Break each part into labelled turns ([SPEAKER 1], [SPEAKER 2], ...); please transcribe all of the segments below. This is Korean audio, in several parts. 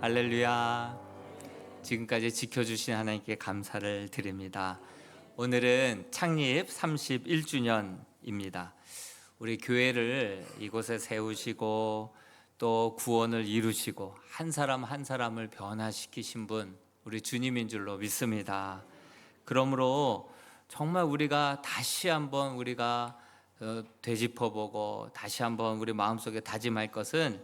[SPEAKER 1] 할렐루야. 지금까지 지켜주신 하나님께 감사를 드립니다. 오늘은 창립 31주년입니다. 우리 교회를 이곳에 세우시고 또 구원을 이루시고 한 사람 한 사람을 변화시키신 분, 우리 주님인 줄로 믿습니다. 그러므로 정말 우리가 다시 한번 되짚어보고 다시 한번 우리 마음속에 다짐할 것은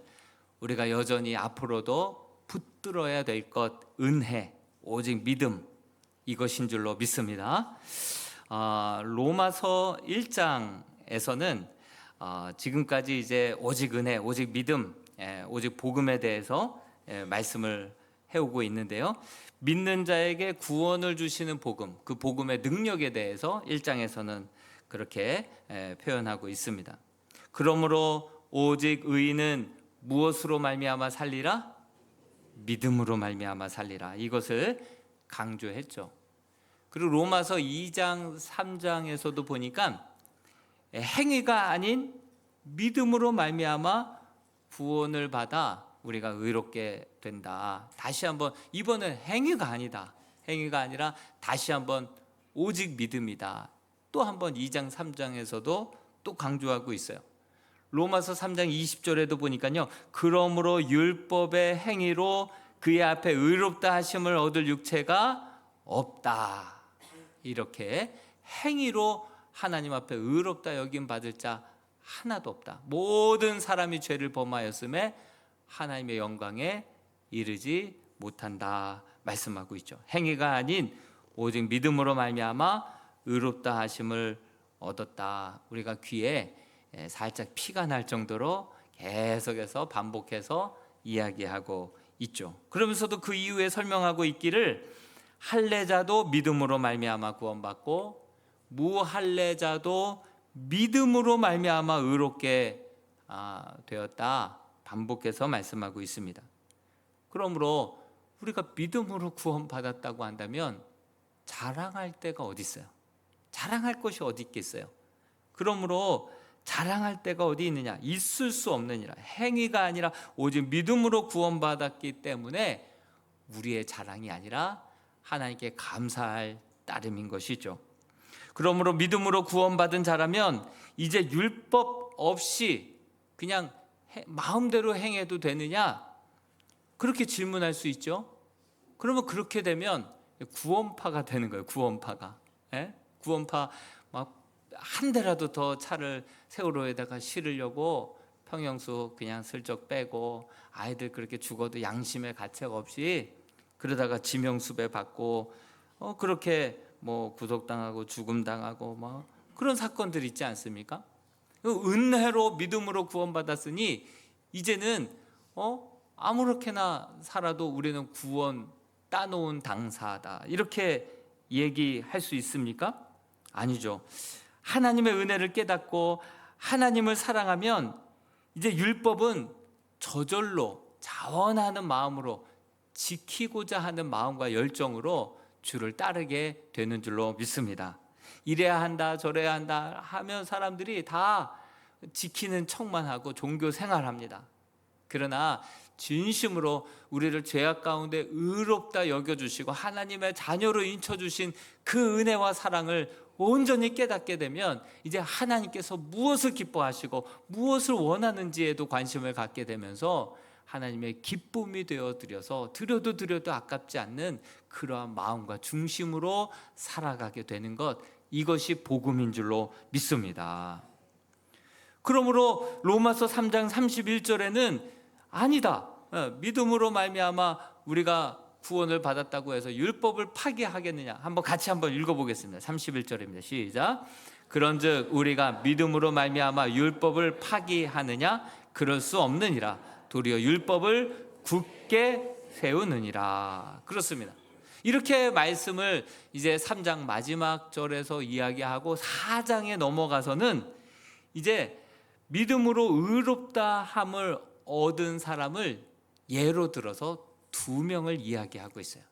[SPEAKER 1] 우리가 여전히 앞으로도 붙들어야 될 것, 은혜, 오직 믿음, 이것인 줄로 믿습니다. 로마서 1장에서는 지금까지 이제 오직 은혜, 오직 믿음, 오직 복음에 대해서 말씀을 해오고 있는데요. 믿는 자에게 구원을 주시는 복음, 그 복음의 능력에 대해서 1장에서는 그렇게 표현하고 있습니다. 그러므로 오직 의인은 무엇으로 말미암아 살리라? 믿음으로 말미암아 살리라. 이것을 강조했죠. 그리고 로마서 2장 3장에서도 보니까 행위가 아닌 믿음으로 말미암아 구원을 받아 우리가 의롭게 된다. 다시 한번, 이번은 행위가 아니다. 행위가 아니라 다시 한번 오직 믿음이다. 또 한번 2장 3장에서도 또 강조하고 있어요. 로마서 3장 20절에도 보니까요, 그러므로 율법의 행위로 그의 앞에 의롭다 하심을 얻을 육체가 없다. 이렇게 행위로 하나님 앞에 의롭다 여김 받을 자 하나도 없다. 모든 사람이 죄를 범하였음에 하나님의 영광에 이르지 못한다 말씀하고 있죠. 행위가 아닌 오직 믿음으로 말미암아 의롭다 하심을 얻었다. 우리가 귀에 살짝 피가 날 정도로 계속해서 반복해서 이야기하고 있죠. 그러면서도 그 이후에 설명하고 있기를 할례자도 믿음으로 말미암아 구원받고 무할례자도 믿음으로 말미암아 의롭게 되었다. 반복해서 말씀하고 있습니다. 그러므로 우리가 믿음으로 구원받았다고 한다면 자랑할 데가 어디 있어요? 자랑할 것이 어디 있겠어요? 그러므로 자랑할 데가 어디 있느냐? 있을 수 없느니라. 행위가 아니라 오직 믿음으로 구원받았기 때문에 우리의 자랑이 아니라 하나님께 감사할 따름인 것이죠. 그러므로 믿음으로 구원받은 자라면 이제 율법 없이 그냥 마음대로 행해도 되느냐? 그렇게 질문할 수 있죠. 그러면 그렇게 되면 구원파가 되는 거예요. 구원파가. 구원파 막 한 대라도 더 차를 세월호에다가 실으려고 평형수 그냥 슬쩍 빼고 아이들 그렇게 죽어도 양심의 가책 없이 그러다가 지명수배 받고 그렇게 뭐 구속당하고 죽음당하고 뭐 그런 사건들 있지 않습니까? 은혜로 믿음으로 구원받았으니 이제는 아무렇게나 살아도 우리는 구원 따놓은 당사다. 이렇게 얘기할 수 있습니까? 아니죠. 하나님의 은혜를 깨닫고 하나님을 사랑하면 이제 율법은 저절로 자원하는 마음으로 지키고자 하는 마음과 열정으로 주를 따르게 되는 줄로 믿습니다. 이래야 한다 저래야 한다 하면 사람들이 다 지키는 척만 하고 종교 생활합니다. 그러나 진심으로 우리를 죄악 가운데 의롭다 여겨주시고 하나님의 자녀로 인쳐주신 그 은혜와 사랑을 온전히 깨닫게 되면 이제 하나님께서 무엇을 기뻐하시고 무엇을 원하는지에도 관심을 갖게 되면서 하나님의 기쁨이 되어드려서 드려도 아깝지 않는 그러한 마음과 중심으로 살아가게 되는 것, 이것이 복음인 줄로 믿습니다. 그러므로 로마서 3장 31절에는 아니다, 믿음으로 말미암아 우리가 구원을 받았다고 해서 율법을 파기하겠느냐? 같이 한번 읽어보겠습니다. 31절입니다. 시작. 그런즉 우리가 믿음으로 말미암아 율법을 파기하느냐? 그럴 수 없느니라. 도리어 율법을 굳게 세우느니라. 그렇습니다. 이렇게 말씀을 이제 3장 마지막 절에서 이야기하고 4장에 넘어가서는 이제 믿음으로 의롭다 함을 얻은 사람을 예로 들어서 두 명을 이야기하고 있어요.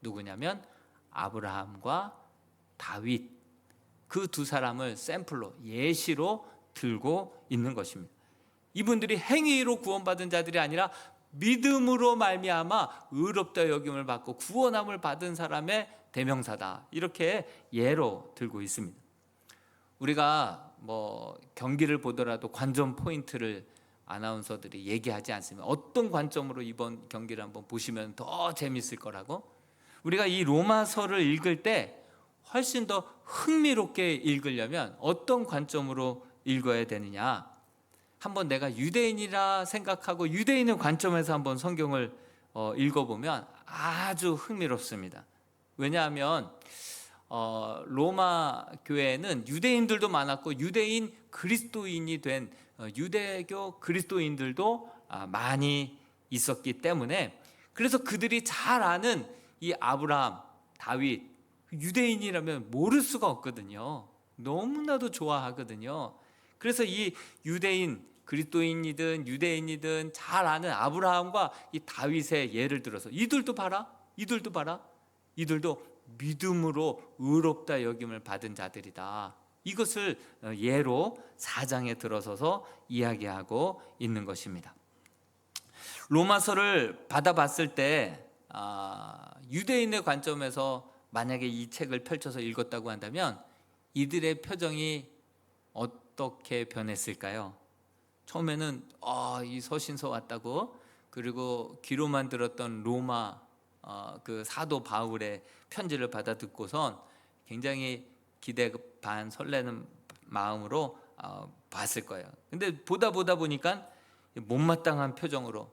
[SPEAKER 1] 누구냐면 아브라함과 다윗, 그 두 사람을 샘플로 예시로 들고 있는 것입니다. 이분들이 행위로 구원받은 자들이 아니라 믿음으로 말미암아 의롭다 여김을 받고 구원함을 받은 사람의 대명사다. 이렇게 예로 들고 있습니다. 우리가 경기를 보더라도 관전 포인트를 아나운서들이 얘기하지 않습니다. 어떤 관점으로 이번 경기를 한번 보시면 더 재밌을 거라고. 우리가 이 로마서를 읽을 때 훨씬 더 흥미롭게 읽으려면 어떤 관점으로 읽어야 되느냐, 한번 내가 유대인이라 생각하고 유대인의 관점에서 한번 성경을 읽어보면 아주 흥미롭습니다. 왜냐하면 로마 교회는 유대인들도 많았고 유대인 그리스도인이 된 유대교 그리스도인들도 많이 있었기 때문에, 그래서 그들이 잘 아는 이 아브라함, 다윗, 유대인이라면 모를 수가 없거든요. 너무나도 좋아하거든요. 그래서 이 유대인, 그리스도인이든 유대인이든 잘 아는 아브라함과 이 다윗의 예를 들어서 이들도 봐라, 이들도 믿음으로 의롭다 여김을 받은 자들이다. 이것을 예로 4장에 들어서서 이야기하고 있는 것입니다. 로마서를 받아봤을 때 유대인의 관점에서 만약에 이 책을 펼쳐서 읽었다고 한다면 이들의 표정이 어떻게 변했을까요? 처음에는 이 서신서 왔다고, 그리고 귀로만 들었던 로마 그 사도 바울의 편지를 받아 듣고선 굉장히 기대 반 설레는 마음으로 봤을 거예요. 근데 보다 보니까 못마땅한 표정으로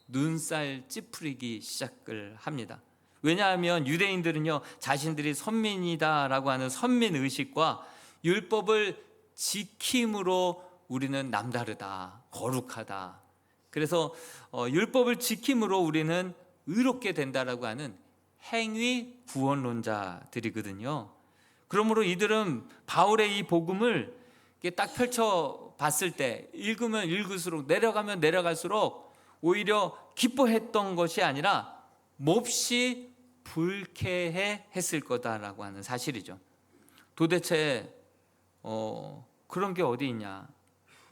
[SPEAKER 1] 눈살 찌푸리기 시작을 합니다. 왜냐하면 유대인들은요, 자신들이 선민이다라고 하는 선민의식과 율법을 지킴으로 우리는 남다르다, 거룩하다, 그래서 율법을 지킴으로 우리는 의롭게 된다라고 하는 행위 구원론자들이거든요. 그러므로 이들은 바울의 이 복음을 딱 펼쳐 봤을 때 읽으면 읽을수록, 내려가면 내려갈수록 오히려 기뻐했던 것이 아니라 몹시 불쾌해 했을 거다라고 하는 사실이죠. 도대체 그런 게 어디 있냐?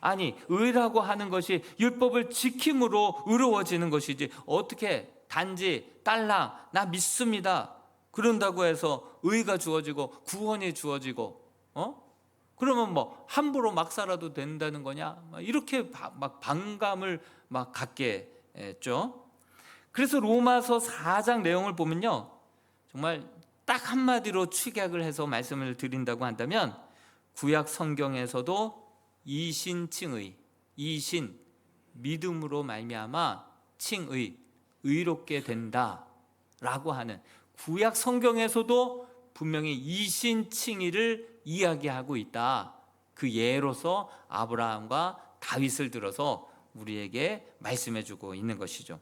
[SPEAKER 1] 아니, 의라고 하는 것이 율법을 지킴으로 의로워지는 것이지, 어떻게 단지 딸랑 나 믿습니다 그런다고 해서 의가 주어지고 구원이 주어지고 그러면 함부로 막 살아도 된다는 거냐? 이렇게 막 반감을 막 갖게 했죠. 그래서 로마서 4장 내용을 보면요, 정말 딱 한마디로 축약을 해서 말씀을 드린다고 한다면, 구약 성경에서도 이신칭의, 이신 믿음으로 말미암아 칭의, 의롭게 된다라고 하는, 구약 성경에서도 분명히 이신칭의를 이야기하고 있다. 그 예로서 아브라함과 다윗을 들어서 우리에게 말씀해주고 있는 것이죠.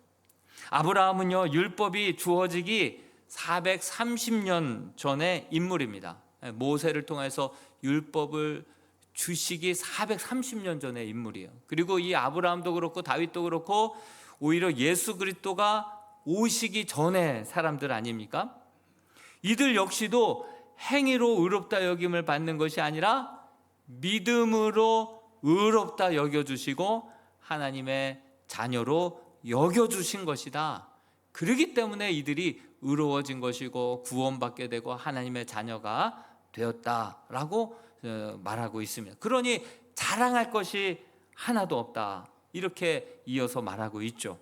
[SPEAKER 1] 아브라함은요, 율법이 주어지기 430년 전의 인물입니다. 모세를 통해서 율법을 주시기 430년 전의 인물이에요. 그리고 이 아브라함도 그렇고 다윗도 그렇고 오히려 예수 그리스도가 오시기 전의 사람들 아닙니까? 이들 역시도 행위로 의롭다 여김을 받는 것이 아니라 믿음으로 의롭다 여겨주시고 하나님의 자녀로 여겨주신 것이다. 그렇기 때문에 이들이 의로워진 것이고 구원받게 되고 하나님의 자녀가 되었다라고 말하고 있습니다. 그러니 자랑할 것이 하나도 없다, 이렇게 이어서 말하고 있죠.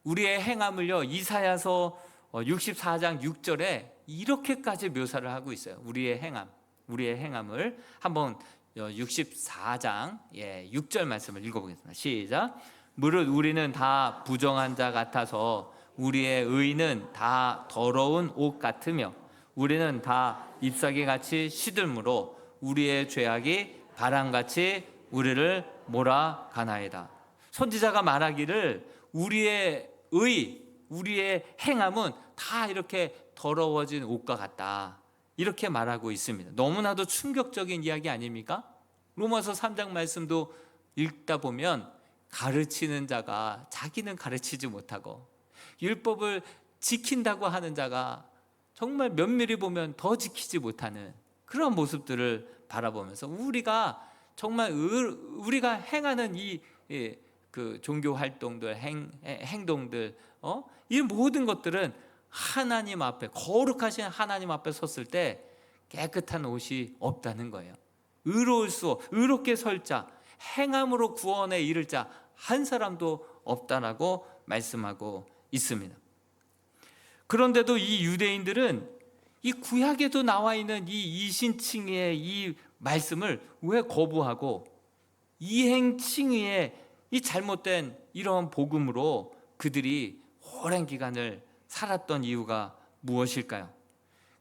[SPEAKER 1] 우리의 행함을요, 이사야서 64장 6절에 이렇게까지 묘사를 하고 있어요. 우리의 행함을 한번 64장 6절 말씀을 읽어보겠습니다. 시작. 무릇 우리는 다 부정한 자 같아서 우리의 의는 다 더러운 옷 같으며 우리는 다 잎사귀같이 시들므로 우리의 죄악이 바람같이 우리를 몰아가나이다. 선지자가 말하기를 우리의 행함은 다 이렇게 더러워진 옷과 같다, 이렇게 말하고 있습니다. 너무나도 충격적인 이야기 아닙니까? 로마서 3장 말씀도 읽다 보면 가르치는 자가 자기는 가르치지 못하고 율법을 지킨다고 하는 자가 정말 면밀히 보면 더 지키지 못하는 그런 모습들을 바라보면서 우리가 정말 우리가 행하는 그 종교 활동들, 행동들, 이 모든 것들은 하나님 앞에, 거룩하신 하나님 앞에 섰을 때 깨끗한 옷이 없다는 거예요. 의롭게 설 자, 행함으로 구원에 이를 자 한 사람도 없다라고 말씀하고 있습니다. 그런데도 이 유대인들은 이 구약에도 나와 있는 이 이신칭의의 이 말씀을 왜 거부하고 이행칭의의 이 잘못된 이러한 복음으로 그들이 오랜 기간을 살았던 이유가 무엇일까요?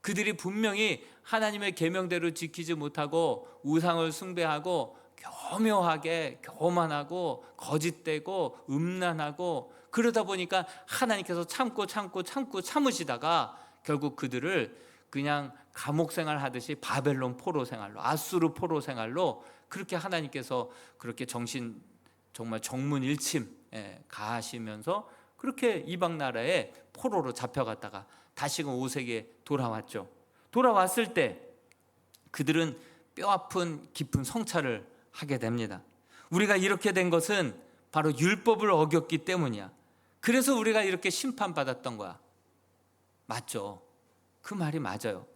[SPEAKER 1] 그들이 분명히 하나님의 계명대로 지키지 못하고 우상을 숭배하고 교묘하게 교만하고 거짓되고 음란하고 그러다 보니까 하나님께서 참으시다가 결국 그들을 그냥 감옥 생활하듯이 바벨론 포로 생활로, 아수르 포로 생활로 그렇게 하나님께서 그렇게 정말 정문일침 가하시면서 그렇게 이방 나라에 포로로 잡혀갔다가 다시금 5세기에 돌아왔죠. 돌아왔을 때 그들은 뼈아픈 깊은 성찰을 하게 됩니다. 우리가 이렇게 된 것은 바로 율법을 어겼기 때문이야. 그래서 우리가 이렇게 심판받았던 거야. 맞죠? 그 말이 맞아요.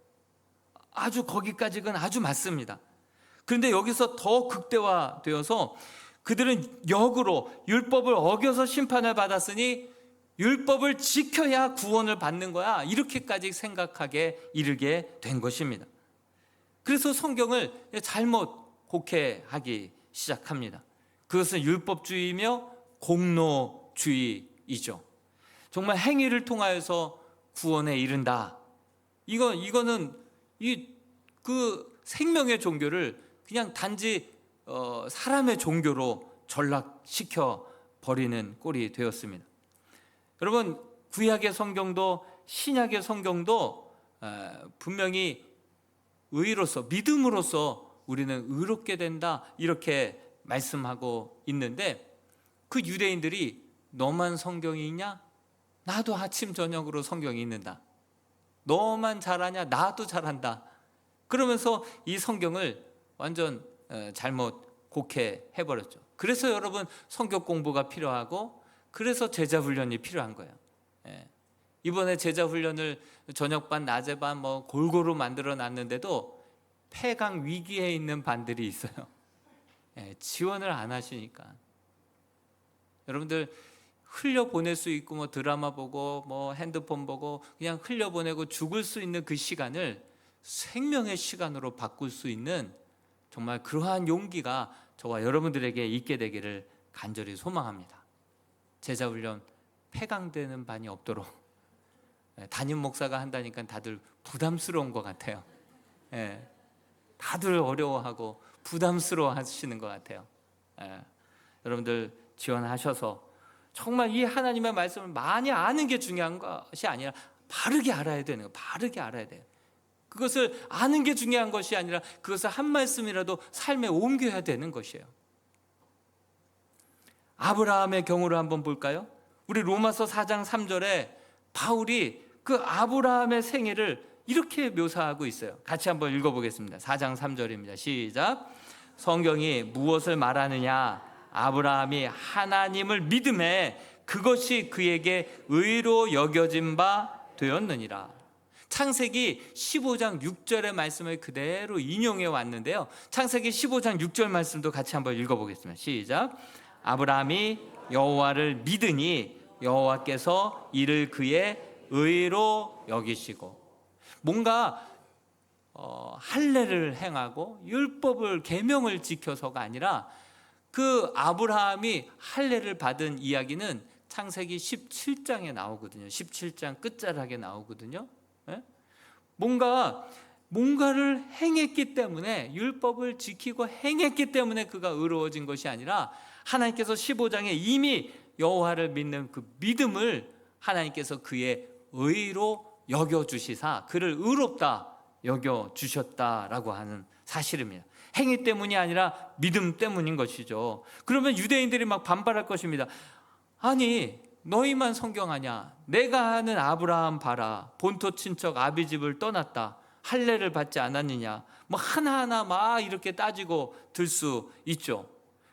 [SPEAKER 1] 아주 거기까지는 아주 맞습니다. 그런데 여기서 더 극대화되어서 그들은 역으로 율법을 어겨서 심판을 받았으니 율법을 지켜야 구원을 받는 거야, 이렇게까지 생각하게 이르게 된 것입니다. 그래서 성경을 잘못 곡해하기 시작합니다. 그것은 율법주의이며 공로주의이죠. 정말 행위를 통하여서 구원에 이른다. 이거는 그 생명의 종교를 그냥 단지 사람의 종교로 전락시켜 버리는 꼴이 되었습니다. 여러분, 구약의 성경도 신약의 성경도 분명히 의로서, 믿음으로써 우리는 의롭게 된다, 이렇게 말씀하고 있는데, 그 유대인들이 너만 성경이 있냐? 나도 아침 저녁으로 성경이 있는다. 너만 잘하냐? 나도 잘한다. 그러면서 이 성경을 완전 잘못 곡해해버렸죠. 그래서 여러분, 성경 공부가 필요하고, 그래서 제자 훈련이 필요한 거예요. 이번에 제자 훈련을 저녁반, 낮에반 뭐 골고루 만들어 놨는데도 폐강 위기에 있는 반들이 있어요. 지원을 안 하시니까. 여러분들 흘려 보낼 수 있고, 뭐 드라마 보고 뭐 핸드폰 보고 그냥 흘려 보내고 죽을 수 있는 그 시간을 생명의 시간으로 바꿀 수 있는 정말 그러한 용기가 저와 여러분들에게 있게 되기를 간절히 소망합니다. 제자훈련 폐강되는 반이 없도록. 담임 목사가 한다니까 다들 부담스러운 것 같아요. 다들 어려워하고 부담스러워 하시는 것 같아요. 여러분들 지원하셔서 정말 이 하나님의 말씀을 많이 아는 게 중요한 것이 아니라 바르게 알아야 되는 거예요. 바르게 알아야 돼요. 그것을 아는 게 중요한 것이 아니라 그것을 한 말씀이라도 삶에 옮겨야 되는 것이에요. 아브라함의 경우를 한번 볼까요? 우리 로마서 4장 3절에 바울이 그 아브라함의 생애를 이렇게 묘사하고 있어요. 같이 한번 읽어보겠습니다. 4장 3절입니다. 시작. 성경이 무엇을 말하느냐? 아브라함이 하나님을 믿음에 그것이 그에게 의로 여겨진 바 되었느니라. 창세기 15장 6절의 말씀을 그대로 인용해 왔는데요. 창세기 15장 6절 말씀도 같이 한번 읽어보겠습니다. 시작. 아브라함이 여호와를 믿으니 여호와께서 이를 그의 의로 여기시고. 뭔가 할례를 행하고 율법을 계명을 지켜서가 아니라 그 아브라함이 할례를 받은 이야기는 창세기 17장에 나오거든요. 17장 끝자락에 나오거든요. 뭔가를 행했기 때문에, 율법을 지키고 행했기 때문에 그가 의로워진 것이 아니라 하나님께서 15장에 이미 여호와를 믿는 그 믿음을 하나님께서 그의 의로 여겨주시사 그를 의롭다 여겨주셨다라고 하는 사실입니다. 행위 때문이 아니라 믿음 때문인 것이죠. 그러면 유대인들이 막 반발할 것입니다. 아니, 너희만 성경하냐? 내가 아는 아브라함 봐라. 본토 친척 아비집을 떠났다. 할례를 받지 않았느냐? 뭐 하나하나 막 이렇게 따지고 들 수 있죠.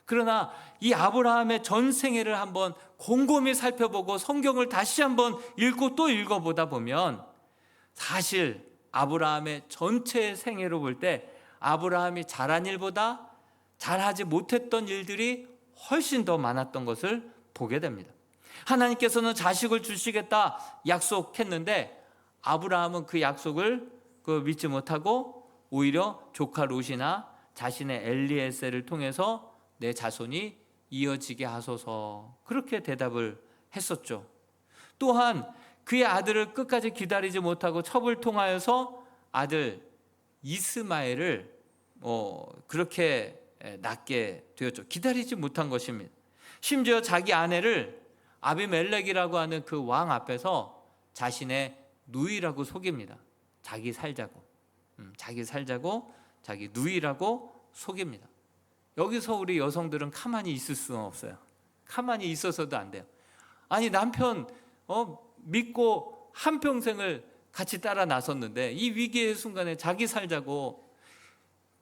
[SPEAKER 1] 그러나 이 아브라함의 전 생애를 한번 곰곰이 살펴보고 성경을 다시 한번 읽고 또 읽어보다 보면 사실 아브라함의 전체 생애로 볼 때 아브라함이 잘한 일보다 잘하지 못했던 일들이 훨씬 더 많았던 것을 보게 됩니다. 하나님께서는 자식을 주시겠다 약속했는데 아브라함은 그 약속을 믿지 못하고 오히려 조카 롯이나 자신의 엘리에셀을 통해서 내 자손이 이어지게 하소서, 그렇게 대답을 했었죠. 또한 그의 아들을 끝까지 기다리지 못하고 첩을 통하여서 아들 이스마엘을 그렇게 낳게 되었죠. 기다리지 못한 것입니다. 심지어 자기 아내를 아비멜렉이라고 하는 그 왕 앞에서 자신의 누이라고 속입니다. 자기 살자고 자기 누이라고 속입니다. 여기서 우리 여성들은 가만히 있을 수는 없어요. 가만히 있어서도 안 돼요. 아니, 남편 믿고 한평생을 같이 따라 나섰는데 이 위기의 순간에 자기 살자고,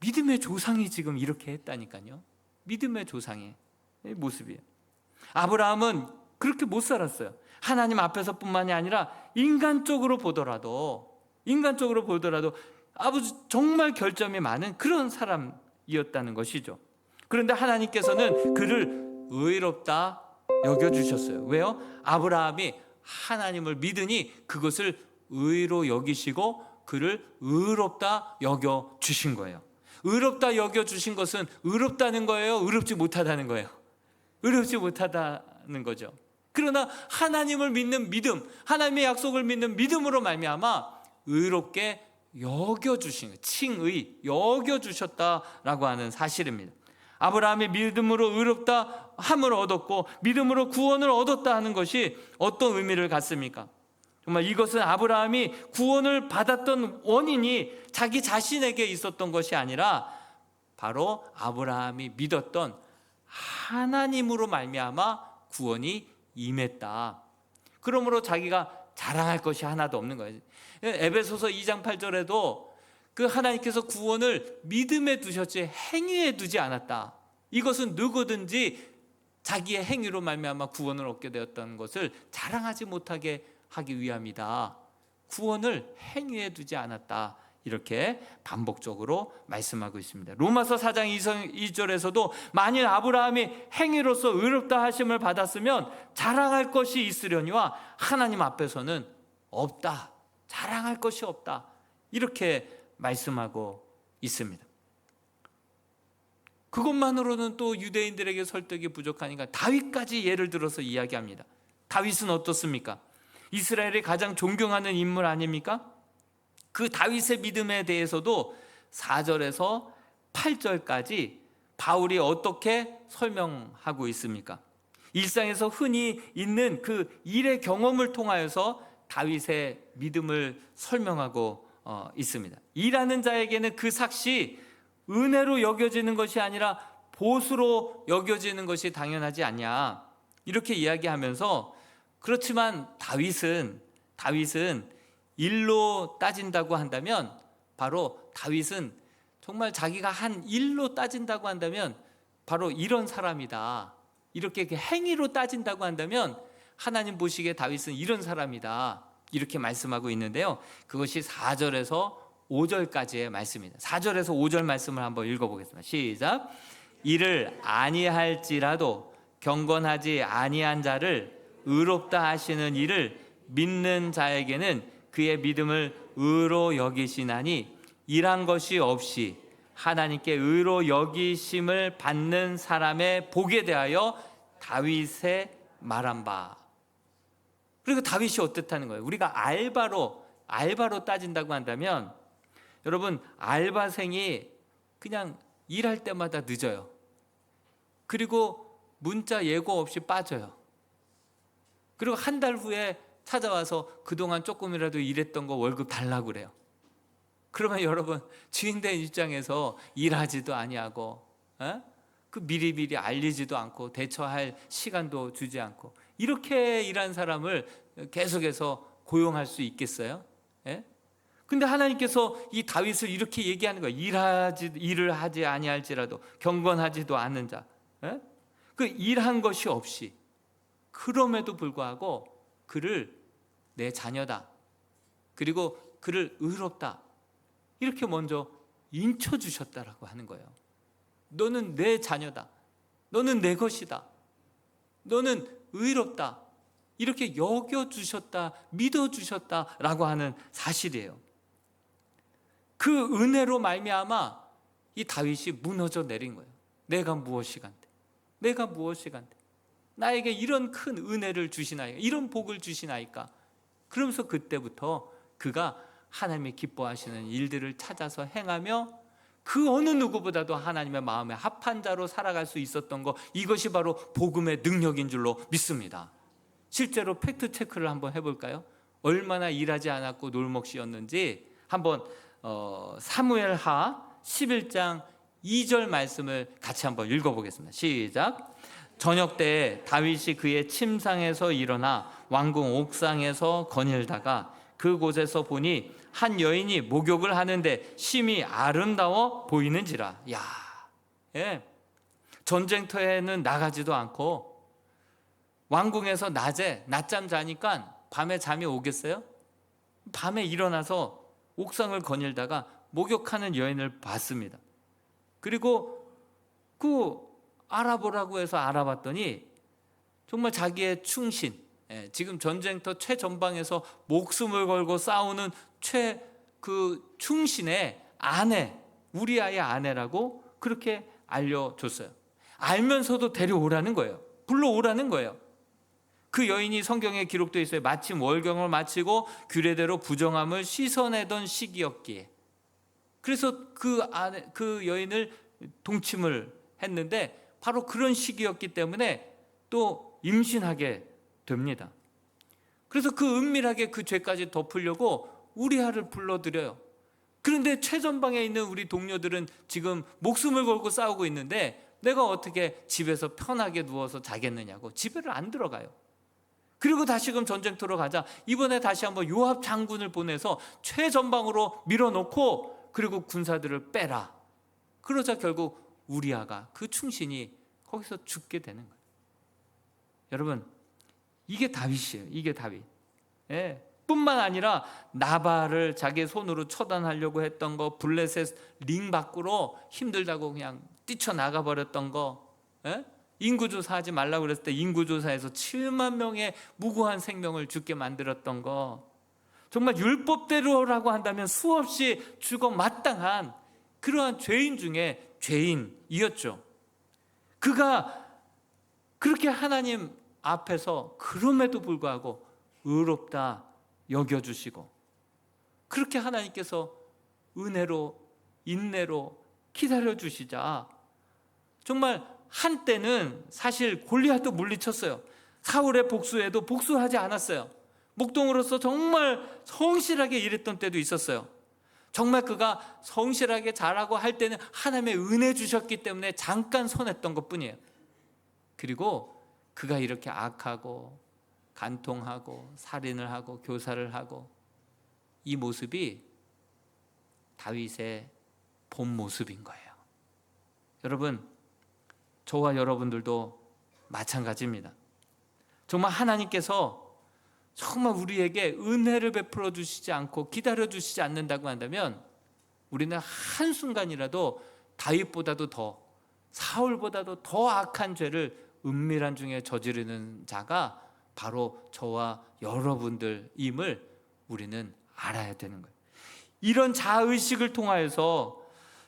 [SPEAKER 1] 믿음의 조상이 지금 이렇게 했다니까요. 믿음의 조상의 모습이에요. 아브라함은 그렇게 못 살았어요. 하나님 앞에서뿐만이 아니라 인간적으로 보더라도 아버지 정말 결점이 많은 그런 사람이었다는 것이죠. 그런데 하나님께서는 그를 의롭다 여겨주셨어요. 왜요? 아브라함이 하나님을 믿으니 그것을 의로 여기시고 그를 의롭다 여겨주신 거예요. 의롭다 여겨주신 것은 의롭다는 거예요? 의롭지 못하다는 거예요? 의롭지 못하다는 거죠. 그러나 하나님을 믿는 믿음, 하나님의 약속을 믿는 믿음으로 말미암아 의롭게 여겨주신 거예요. 칭의, 여겨주셨다라고 하는 사실입니다. 아브라함이 믿음으로 의롭다 함을 얻었고 믿음으로 구원을 얻었다 하는 것이 어떤 의미를 갖습니까? 정말 이것은 아브라함이 구원을 받았던 원인이 자기 자신에게 있었던 것이 아니라 바로 아브라함이 믿었던 하나님으로 말미암아 구원이 임했다. 그러므로 자기가 자랑할 것이 하나도 없는 거예요. 에베소서 2장 8절에도 그 하나님께서 구원을 믿음에 두셨지 행위에 두지 않았다. 이것은 누구든지 자기의 행위로 말미암아 구원을 얻게 되었다는 것을 자랑하지 못하게 하기 위함이다. 구원을 행위에 두지 않았다. 이렇게 반복적으로 말씀하고 있습니다. 로마서 4장 2절에서도 만일 아브라함이 행위로서 의롭다 하심을 받았으면 자랑할 것이 있으려니와 하나님 앞에서는 없다. 자랑할 것이 없다. 이렇게 말씀하고 있습니다. 그것만으로는 또 유대인들에게 설득이 부족하니까 다윗까지 예를 들어서 이야기합니다. 다윗은 어떻습니까? 이스라엘이 가장 존경하는 인물 아닙니까? 그 다윗의 믿음에 대해서도 4절에서 8절까지 바울이 어떻게 설명하고 있습니까? 일상에서 흔히 있는 그 일의 경험을 통하여서 다윗의 믿음을 설명하고 있습니다. 일하는 자에게는 그 삭시 은혜로 여겨지는 것이 아니라 보수로 여겨지는 것이 당연하지 않냐, 이렇게 이야기하면서, 그렇지만 다윗은 일로 따진다고 한다면, 바로 다윗은 정말 자기가 한 일로 따진다고 한다면 바로 이런 사람이다. 이렇게 행위로 따진다고 한다면 하나님 보시기에 다윗은 이런 사람이다. 이렇게 말씀하고 있는데요. 그것이 4절에서 5절까지의 말씀입니다. 4절에서 5절 말씀을 한번 읽어보겠습니다. 시작. 이를 아니할지라도 경건하지 아니한 자를 의롭다 하시는 이를 믿는 자에게는 그의 믿음을 의로 여기시나니 일한 것이 없이 하나님께 의로 여기심을 받는 사람의 복에 대하여 다윗의 말한 바. 그리고 다윗이 어떻다는 거예요? 우리가 알바로 따진다고 한다면, 여러분, 알바생이 그냥 일할 때마다 늦어요. 그리고 문자 예고 없이 빠져요. 그리고 한 달 후에 찾아와서 그동안 조금이라도 일했던 거 월급 달라고 그래요. 그러면 여러분, 주인된 입장에서 일하지도 아니하고 그 미리미리 알리지도 않고 대처할 시간도 주지 않고 이렇게 일한 사람을 계속해서 고용할 수 있겠어요? 근데 하나님께서 이 다윗을 이렇게 얘기하는 거예요. 일을 하지 아니할지라도 경건하지도 않는 자, 예? 그 일한 것이 없이 그럼에도 불구하고 그를 내 자녀다, 그리고 그를 의롭다, 이렇게 먼저 인쳐주셨다라고 하는 거예요. 너는 내 자녀다, 너는 내 것이다, 너는 의롭다, 이렇게 여겨주셨다, 믿어주셨다라고 하는 사실이에요. 그 은혜로 말미암아 이 다윗이 무너져 내린 거예요. 내가 무엇이간데, 내가 무엇이간데, 나에게 이런 큰 은혜를 주시나이까, 이런 복을 주시나이까. 그러면서 그때부터 그가 하나님이 기뻐하시는 일들을 찾아서 행하며 그 어느 누구보다도 하나님의 마음에 합한 자로 살아갈 수 있었던 것, 이것이 바로 복음의 능력인 줄로 믿습니다. 실제로 팩트 체크를 한번 해볼까요? 얼마나 일하지 않았고 놀먹시였는지 한번 사무엘하 11장 2절 말씀을 같이 한번 읽어보겠습니다. 시작. 저녁 때에 다윗이 그의 침상에서 일어나 왕궁 옥상에서 거닐다가 그곳에서 보니 한 여인이 목욕을 하는데 심히 아름다워 보이는지라. 야, 예. 전쟁터에는 나가지도 않고 왕궁에서 낮에 낮잠 자니까 밤에 잠이 오겠어요? 밤에 일어나서 옥상을 거닐다가 목욕하는 여인을 봤습니다. 그리고 알아보라고 해서 알아봤더니 정말 자기의 충신, 지금 전쟁터 최전방에서 목숨을 걸고 싸우는 충신의 아내, 우리아의 아내라고 그렇게 알려줬어요. 알면서도 데려오라는 거예요. 불러오라는 거예요. 그 여인이 성경에 기록되어 있어요. 마침 월경을 마치고 규례대로 부정함을 씻어내던 시기였기에, 그래서 그 여인을 동침을 했는데 바로 그런 시기였기 때문에 또 임신하게 됩니다. 그래서 그 은밀하게 그 죄까지 덮으려고 우리아를 불러들여요. 그런데 최전방에 있는 우리 동료들은 지금 목숨을 걸고 싸우고 있는데 내가 어떻게 집에서 편하게 누워서 자겠느냐고 집에를 안 들어가요. 그리고 다시금 전쟁터로 가자. 이번에 다시 한번 요압 장군을 보내서 최전방으로 밀어놓고 그리고 군사들을 빼라. 그러자 결국 우리아가, 그 충신이 거기서 죽게 되는 거예요. 여러분, 이게 다윗이에요. 이게 다윗. 예. 뿐만 아니라 나발을 자기 손으로 처단하려고 했던 거, 블레셋 링 밖으로 힘들다고 그냥 뛰쳐나가 버렸던 거, 예? 인구조사하지 말라고 그랬을 때 인구조사에서 7만 명의 무고한 생명을 죽게 만들었던 거, 정말 율법대로라고 한다면 수없이 죽어 마땅한 그러한 죄인 중에 죄인이었죠. 그가 그렇게 하나님 앞에서 그럼에도 불구하고 의롭다 여겨주시고, 그렇게 하나님께서 은혜로 인내로 기다려주시자 정말 한때는 사실 골리앗도 물리쳤어요. 사울의 복수에도 복수하지 않았어요. 목동으로서 정말 성실하게 일했던 때도 있었어요. 정말 그가 성실하게 잘하고 할 때는 하나님의 은혜 주셨기 때문에 잠깐 손했던 것뿐이에요. 그리고 그가 이렇게 악하고 간통하고 살인을 하고 교사를 하고, 이 모습이 다윗의 본 모습인 거예요. 여러분, 저와 여러분들도 마찬가지입니다. 정말 하나님께서 정말 우리에게 은혜를 베풀어 주시지 않고 기다려 주시지 않는다고 한다면 우리는 한순간이라도 다윗보다도 더, 사울보다도 더 악한 죄를 은밀한 중에 저지르는 자가 바로 저와 여러분들임을 우리는 알아야 되는 거예요. 이런 자의식을 통하여서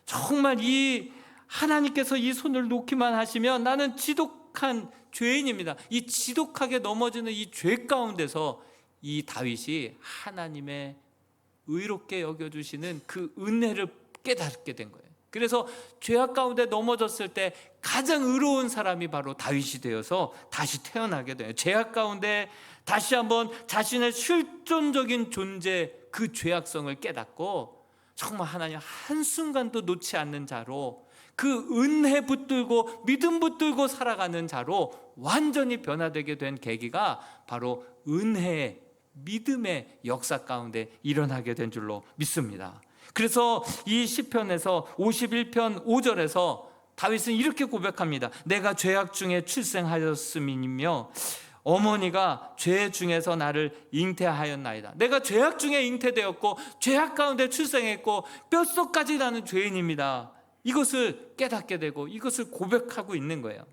[SPEAKER 1] 정말 이 하나님께서 이 손을 놓기만 하시면 나는 지독한 죄인입니다. 이 지독하게 넘어지는 이 죄 가운데서 이 다윗이 하나님의 의롭게 여겨주시는 그 은혜를 깨닫게 된 거예요. 그래서 죄악 가운데 넘어졌을 때 가장 의로운 사람이 바로 다윗이 되어서 다시 태어나게 돼요. 죄악 가운데 다시 한번 자신의 실존적인 존재, 그 죄악성을 깨닫고 정말 하나님 한순간도 놓지 않는 자로, 그 은혜 붙들고 믿음 붙들고 살아가는 자로 완전히 변화되게 된 계기가 바로 은혜의, 믿음의 역사 가운데 일어나게 된 줄로 믿습니다. 그래서 이 시편에서 51편 5절에서 다윗은 이렇게 고백합니다. 내가 죄악 중에 출생하였음이며 어머니가 죄 중에서 나를 잉태하였나이다. 내가 죄악 중에 잉태되었고 죄악 가운데 출생했고 뼛속까지 나는 죄인입니다. 이것을 깨닫게 되고 이것을 고백하고 있는 거예요.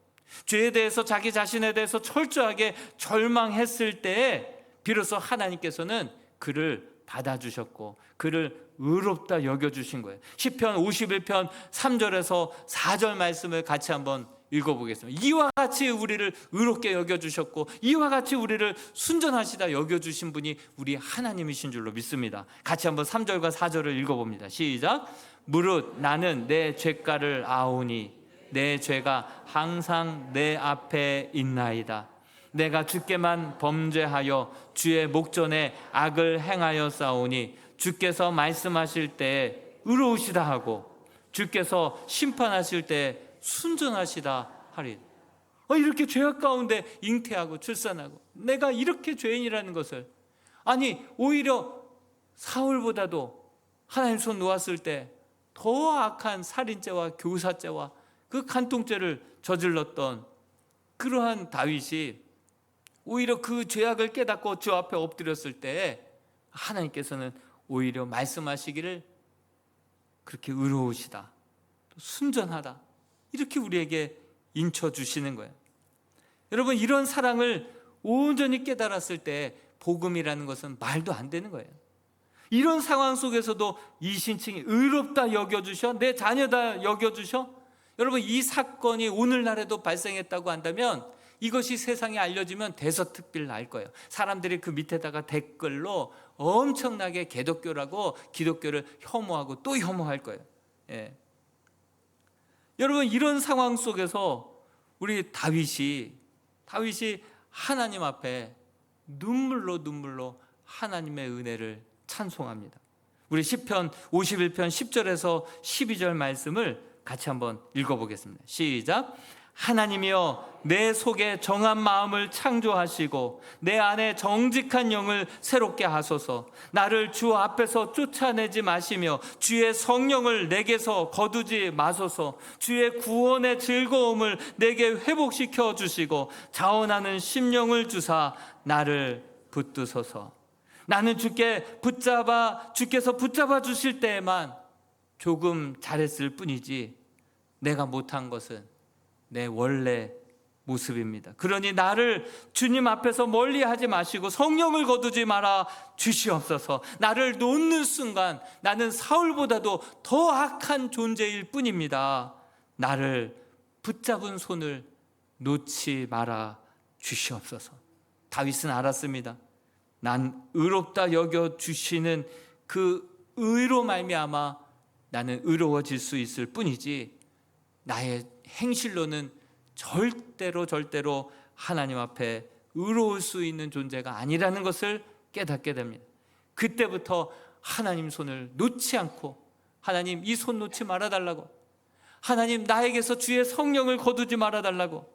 [SPEAKER 1] 죄에 대해서 자기 자신에 대해서 철저하게 절망했을 때에 비로소 하나님께서는 그를 받아주셨고 그를 의롭다 여겨주신 거예요. 시편 51편 3절에서 4절 말씀을 같이 한번 읽어보겠습니다. 이와 같이 우리를 의롭게 여겨주셨고 이와 같이 우리를 순전하시다 여겨주신 분이 우리 하나님이신 줄로 믿습니다. 같이 한번 3절과 4절을 읽어봅니다. 시작. 무릇 나는 내 죄가를 아오니 내 죄가 항상 내 앞에 있나이다. 내가 주께만 범죄하여 주의 목전에 악을 행하여 싸우니 주께서 말씀하실 때 의로우시다 하고 주께서 심판하실 때 순전하시다 하리. 이렇게 죄악 가운데 잉태하고 출산하고 내가 이렇게 죄인이라는 것을, 아니 오히려 사울보다도 하나님 손 놓았을 때 더 악한 살인죄와 교사죄와 그 간통죄를 저질렀던 그러한 다윗이 오히려 그 죄악을 깨닫고 주 앞에 엎드렸을 때 하나님께서는 오히려 말씀하시기를 그렇게 의로우시다, 순전하다, 이렇게 우리에게 인쳐주시는 거예요. 여러분, 이런 사랑을 온전히 깨달았을 때 복음이라는 것은 말도 안 되는 거예요. 이런 상황 속에서도 이신칭이 의롭다 여겨주셔, 내 자녀다 여겨주셔. 여러분, 이 사건이 오늘날에도 발생했다고 한다면 이것이 세상에 알려지면 대서특필 날 거예요. 사람들이 그 밑에다가 댓글로 엄청나게 개독교라고 기독교를 혐오하고 또 혐오할 거예요. 예. 여러분, 이런 상황 속에서 우리 다윗이 하나님 앞에 눈물로 하나님의 은혜를 찬송합니다. 우리 시편 51편 10절에서 12절 말씀을 같이 한번 읽어보겠습니다. 시작. 하나님이여 내 속에 정한 마음을 창조하시고 내 안에 정직한 영을 새롭게 하소서. 나를 주 앞에서 쫓아내지 마시며 주의 성령을 내게서 거두지 마소서. 주의 구원의 즐거움을 내게 회복시켜 주시고 자원하는 심령을 주사 나를 붙드소서. 나는 주께서 붙잡아 주실 때에만 조금 잘했을 뿐이지 내가 못한 것은 내 원래 모습입니다. 그러니 나를 주님 앞에서 멀리하지 마시고 성령을 거두지 말아 주시옵소서. 나를 놓는 순간 나는 사울보다도 더 악한 존재일 뿐입니다. 나를 붙잡은 손을 놓지 말아 주시옵소서. 다윗은 알았습니다. 난 의롭다 여겨주시는 그 의로 말미암아 나는 의로워질 수 있을 뿐이지 나의 행실로는 절대로 하나님 앞에 의로울 수 있는 존재가 아니라는 것을 깨닫게 됩니다. 그때부터 하나님 손을 놓지 않고, 하나님 이 손 놓지 말아달라고, 하나님 나에게서 주의 성령을 거두지 말아달라고,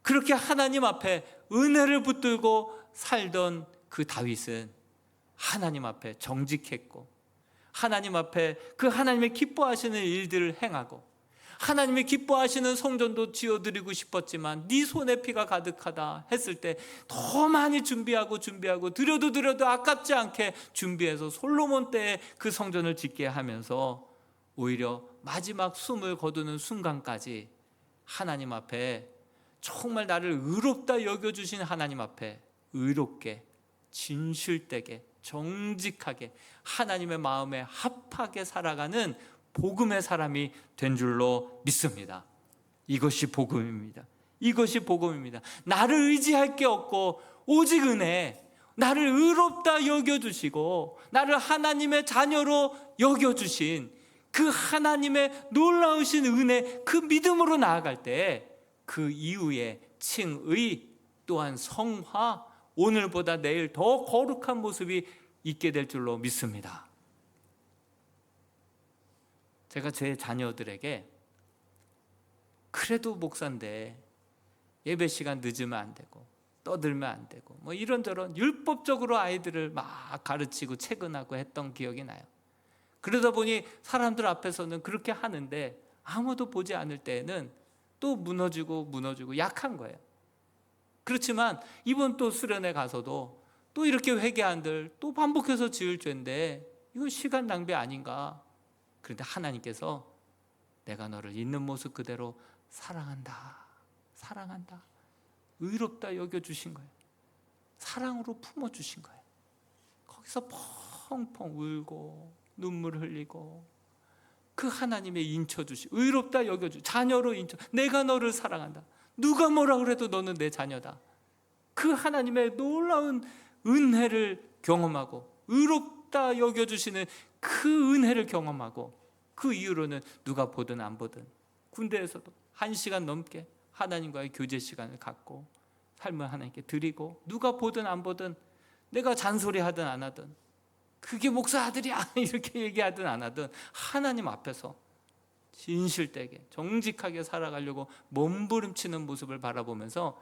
[SPEAKER 1] 그렇게 하나님 앞에 은혜를 붙들고 살던 그 다윗은 하나님 앞에 정직했고 하나님 앞에 그 하나님의 기뻐하시는 일들을 행하고 하나님이 기뻐하시는 성전도 지어드리고 싶었지만 네 손에 피가 가득하다 했을 때 더 많이 준비하고 드려도 아깝지 않게 준비해서 솔로몬 때에 그 성전을 짓게 하면서 오히려 마지막 숨을 거두는 순간까지 하나님 앞에 정말 나를 의롭다 여겨주신 하나님 앞에 의롭게 진실되게 정직하게 하나님의 마음에 합하게 살아가는 복음의 사람이 된 줄로 믿습니다. 이것이 복음입니다. 이것이 복음입니다. 나를 의지할 게 없고 오직 은혜, 나를 의롭다 여겨주시고 나를 하나님의 자녀로 여겨주신 그 하나님의 놀라우신 은혜, 그 믿음으로 나아갈 때 그 이후에 칭의 또한 성화, 오늘보다 내일 더 거룩한 모습이 있게 될 줄로 믿습니다. 제가 제 자녀들에게 그래도 목사인데 예배 시간 늦으면 안 되고 떠들면 안 되고 뭐 이런저런 율법적으로 아이들을 막 가르치고 체근하고 했던 기억이 나요. 그러다 보니 사람들 앞에서는 그렇게 하는데 아무도 보지 않을 때에는 또 무너지고 약한 거예요. 그렇지만 이번 또 수련회 가서도 또 이렇게 회개한들 또 반복해서 지을 죄인데 이거 시간 낭비 아닌가. 그런데 하나님께서 내가 너를 있는 모습 그대로 사랑한다. 의롭다 여겨주신 거예요. 사랑으로 품어주신 거예요. 거기서 펑펑 울고 눈물 흘리고 그 하나님의 인쳐주시, 의롭다 여겨주, 자녀로 인쳐, 내가 너를 사랑한다. 누가 뭐라 그래도 너는 내 자녀다. 그 하나님의 놀라운 은혜를 경험하고 의롭다 여겨주시는 그 은혜를 경험하고 그 이후로는 누가 보든 안 보든 군대에서도 1시간 넘게 하나님과의 교제 시간을 갖고 삶을 하나님께 드리고 누가 보든 안 보든 내가 잔소리하든 안 하든 그게 목사 아들이야 이렇게 얘기하든 안 하든 하나님 앞에서 진실되게 정직하게 살아가려고 몸부림치는 모습을 바라보면서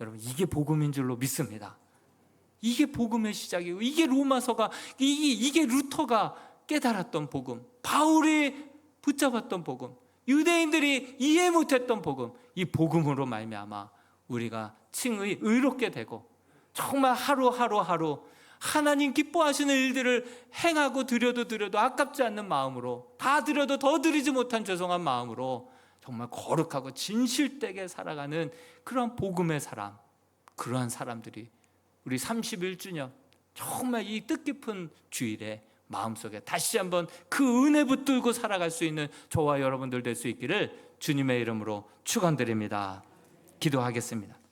[SPEAKER 1] 여러분 이게 복음인 줄로 믿습니다. 이게 복음의 시작이고 이게 로마서가 이게 루터가 깨달았던 복음, 바울이 붙잡았던 복음, 유대인들이 이해 못했던 복음, 이 복음으로 말미암아 우리가 칭의 의롭게 되고 정말 하루 하나님 기뻐하시는 일들을 행하고 드려도 아깝지 않는 마음으로 다 드려도 더 드리지 못한 죄송한 마음으로 정말 거룩하고 진실되게 살아가는 그런 복음의 사람, 그러한 사람들이 우리 31주년 정말 이 뜻깊은 주일에 마음속에 다시 한번 그 은혜 붙들고 살아갈 수 있는 저와 여러분들 될 수 있기를 주님의 이름으로 축원드립니다. 기도하겠습니다.